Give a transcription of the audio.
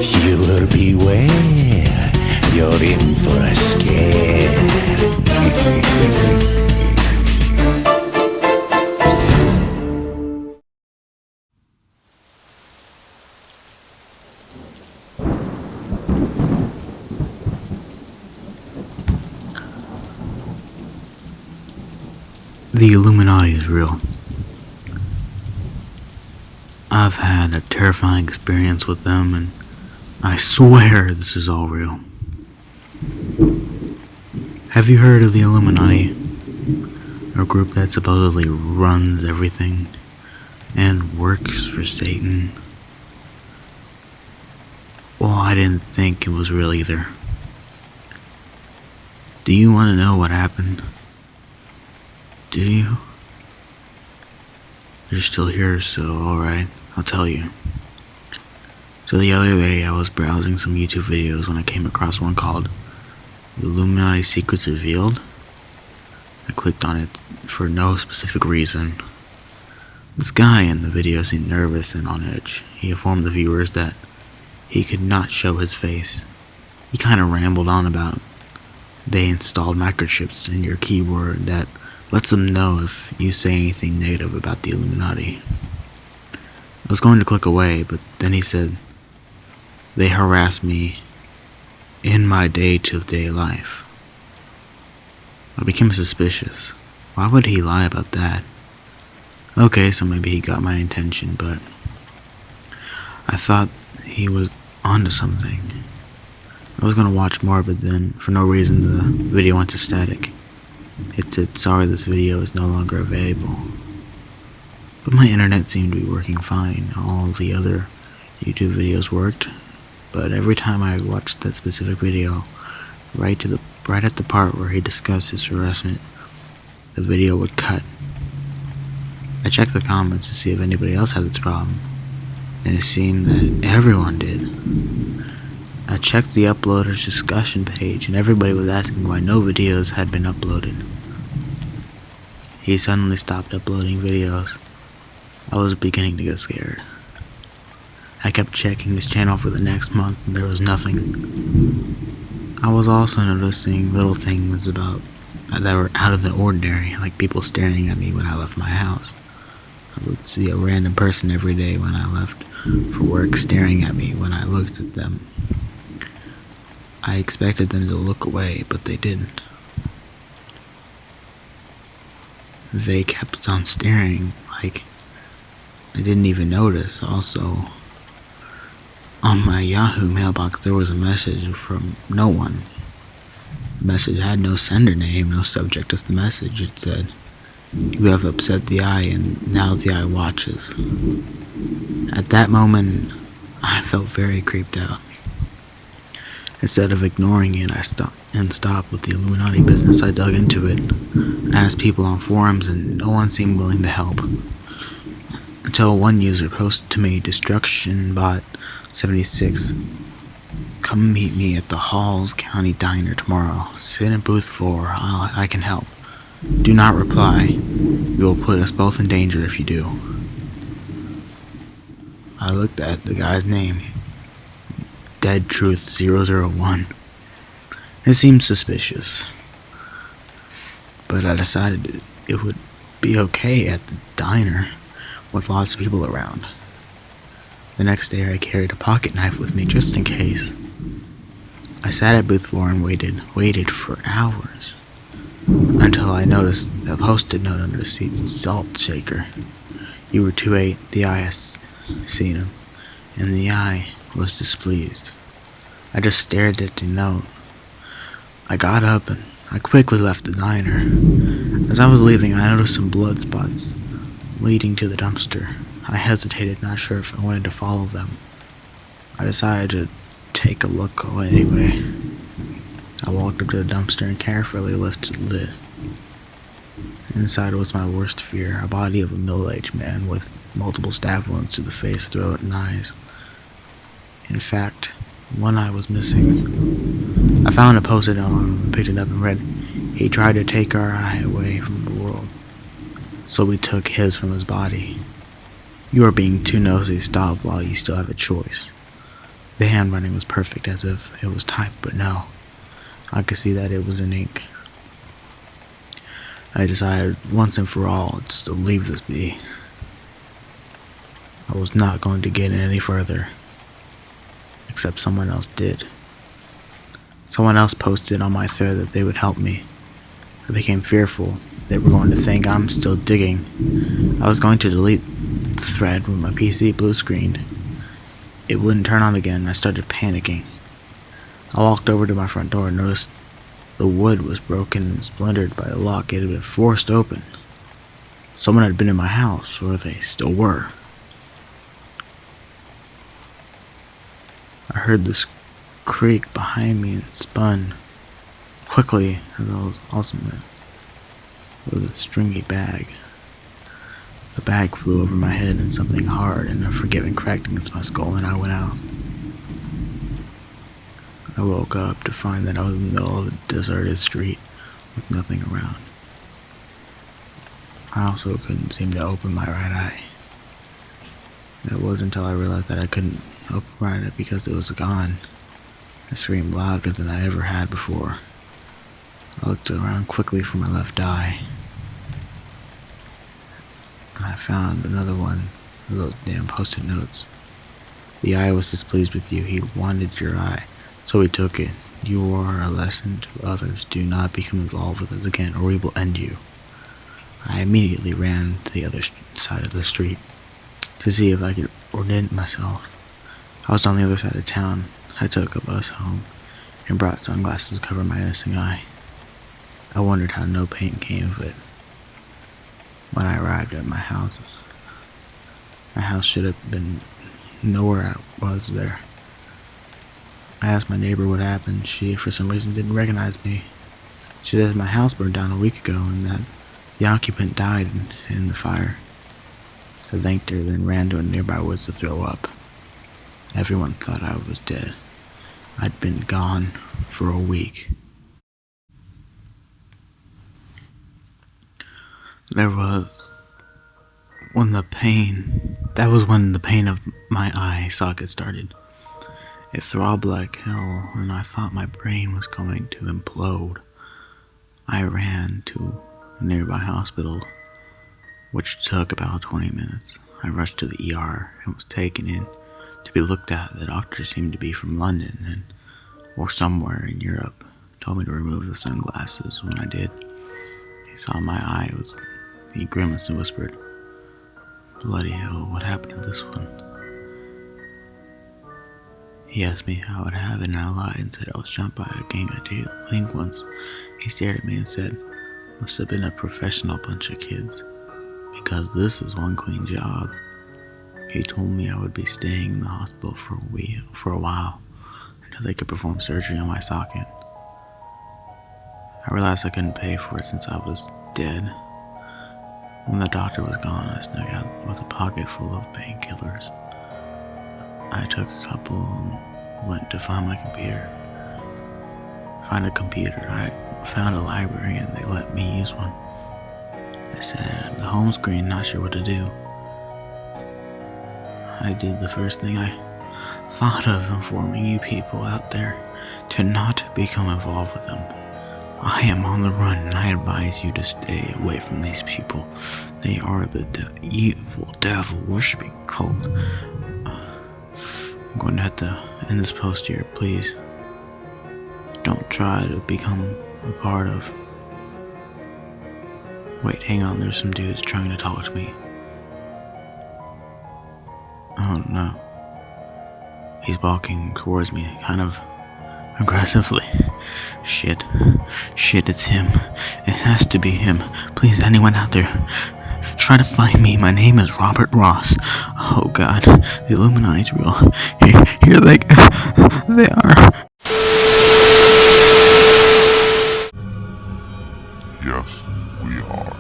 Viewer beware, you're in for a scare. The Illuminati is real. I've had a terrifying experience with them, and I swear this is all real. Have you heard of the Illuminati? A group that supposedly runs everything and works for Satan? Well, I didn't think it was real either. Do you want to know what happened? Do you? You're still here, so alright, I'll tell you. So the other day I was browsing some YouTube videos when I came across one called Illuminati Secrets Revealed. I clicked on it for no specific reason. This guy in the video seemed nervous and on edge. He informed the viewers that he could not show his face. He kind of rambled on about they installed microchips in your keyboard that lets them know if you say anything negative about the Illuminati. I was going to click away, but then he said, they harass me in my day-to-day life. I became suspicious. Why would he lie about that? Okay, so maybe he got my attention, but I thought he was onto something. I was gonna watch more, but then, for no reason, the video went to static. It said, sorry, this video is no longer available. But my internet seemed to be working fine. All the other YouTube videos worked, but every time I watched that specific video, right at the part where he discussed his harassment, the video would cut. I checked the comments to see if anybody else had this problem, and it seemed that everyone did. I checked the uploader's discussion page, and everybody was asking why no videos had been uploaded. He suddenly stopped uploading videos. I was beginning to get scared. I kept checking his channel for the next month, and there was nothing. I was also noticing little things that were out of the ordinary, like people staring at me when I left my house. I would see a random person every day when I left for work staring at me when I looked at them. I expected them to look away, but they didn't. They kept on staring, like I didn't even notice. Also, on my Yahoo mailbox there was a message from no one. The message had no sender name, no subject, just the message. It said, you have upset the eye and now the eye watches. At that moment, I felt very creeped out. Instead of ignoring it, I stopped with the Illuminati business. I dug into it, asked people on forums, and no one seemed willing to help. Until one user posted to me, DestructionBot76, come meet me at the Halls County Diner tomorrow. Sit in booth 4, I can help. Do not reply. You will put us both in danger if you do. I looked at the guy's name, Dead Truth 001. It seemed suspicious, but I decided it would be okay at the diner with lots of people around. The next day I carried a pocket knife with me just in case. I sat at booth 4 and waited for hours, until I noticed a post-it note under the seat, salt shaker. You were 2-8, the eye has seen him, and the eye was displeased. I just stared at the note. I got up and I quickly left the diner. As I was leaving, I noticed some blood spots leading to the dumpster. I hesitated, not sure if I wanted to follow them. I decided to take a look anyway. I walked up to the dumpster and carefully lifted the lid. Inside was my worst fear, a body of a middle-aged man with multiple stab wounds to the face, throat, and eyes. In fact, one eye was missing. I found a post-it note on him and picked it up and read, he tried to take our eye away from the world, so we took his from his body. You are being too nosy, stop while you still have a choice. The handwriting was perfect, as if it was typed, but no. I could see that it was in ink. I decided once and for all just to leave this be. I was not going to get any further. Except someone else did. Someone else posted on my thread that they would help me. I became fearful. They were going to think I'm still digging. I was going to delete the thread when my PC blue screened. It wouldn't turn on again, and I started panicking. I walked over to my front door and noticed the wood was broken and splintered by a lock. It had been forced open. Someone had been in my house, or they still were. I heard this creak behind me and spun quickly as I was also met with a stringy bag. The bag flew over my head and something hard and unforgiving cracked against my skull, and I went out. I woke up to find that I was in the middle of a deserted street with nothing around. I also couldn't seem to open my right eye. That was until I realized that I couldn't open it because it was gone. I screamed louder than I ever had before. I looked around quickly for my left eye. And I found another one of those damn post-it notes. The eye was displeased with you. He wanted your eye, so he took it. You are a lesson to others. Do not become involved with us again, or we will end you. I immediately ran to the other side of the street to see if I could orient myself. I was on the other side of town. I took a bus home and brought sunglasses to cover my missing eye. I wondered how no pain came of it. When I arrived at my house should have been nowhere I was there. I asked my neighbor what happened. She, for some reason, didn't recognize me. She said my house burned down a week ago and that the occupant died in the fire. I thanked her, then ran to a nearby woods to throw up. Everyone thought I was dead. I'd been gone for a week. That was when the pain of my eye socket started. It throbbed like hell, and I thought my brain was going to implode. I ran to a nearby hospital, which took about 20 minutes. I rushed to the ER and was taken in to be looked at. The doctor seemed to be from London or somewhere in Europe. Told me to remove the sunglasses. When I did, he saw my eye. He grimaced and whispered, "Bloody hell, what happened to this one?" He asked me how it happened, and I lied and said I was jumped by a gang of delinquents. He stared at me and said, "Must have been a professional bunch of kids, because this is one clean job." He told me I would be staying in the hospital for a while until they could perform surgery on my socket. I realized I couldn't pay for it since I was dead. When the doctor was gone, I snuck out with a pocket full of painkillers. I took a couple and went to find my computer. I found a library and they let me use one. I sat at the home screen, not sure what to do. I did the first thing I thought of, informing you people out there to not become involved with them. I am on the run, and I advise you to stay away from these people. They are the evil, devil-worshipping cult. I'm going to have to end this post here, please. Don't try to become a part of... Wait, hang on, there's some dudes trying to talk to me. Oh no. He's walking towards me, kind of aggressively. Shit, it's him. It has to be him. Please, anyone out there, try to find me. My name is Robert Ross. Oh God, the Illuminati's real. Here they are. Yes, we are.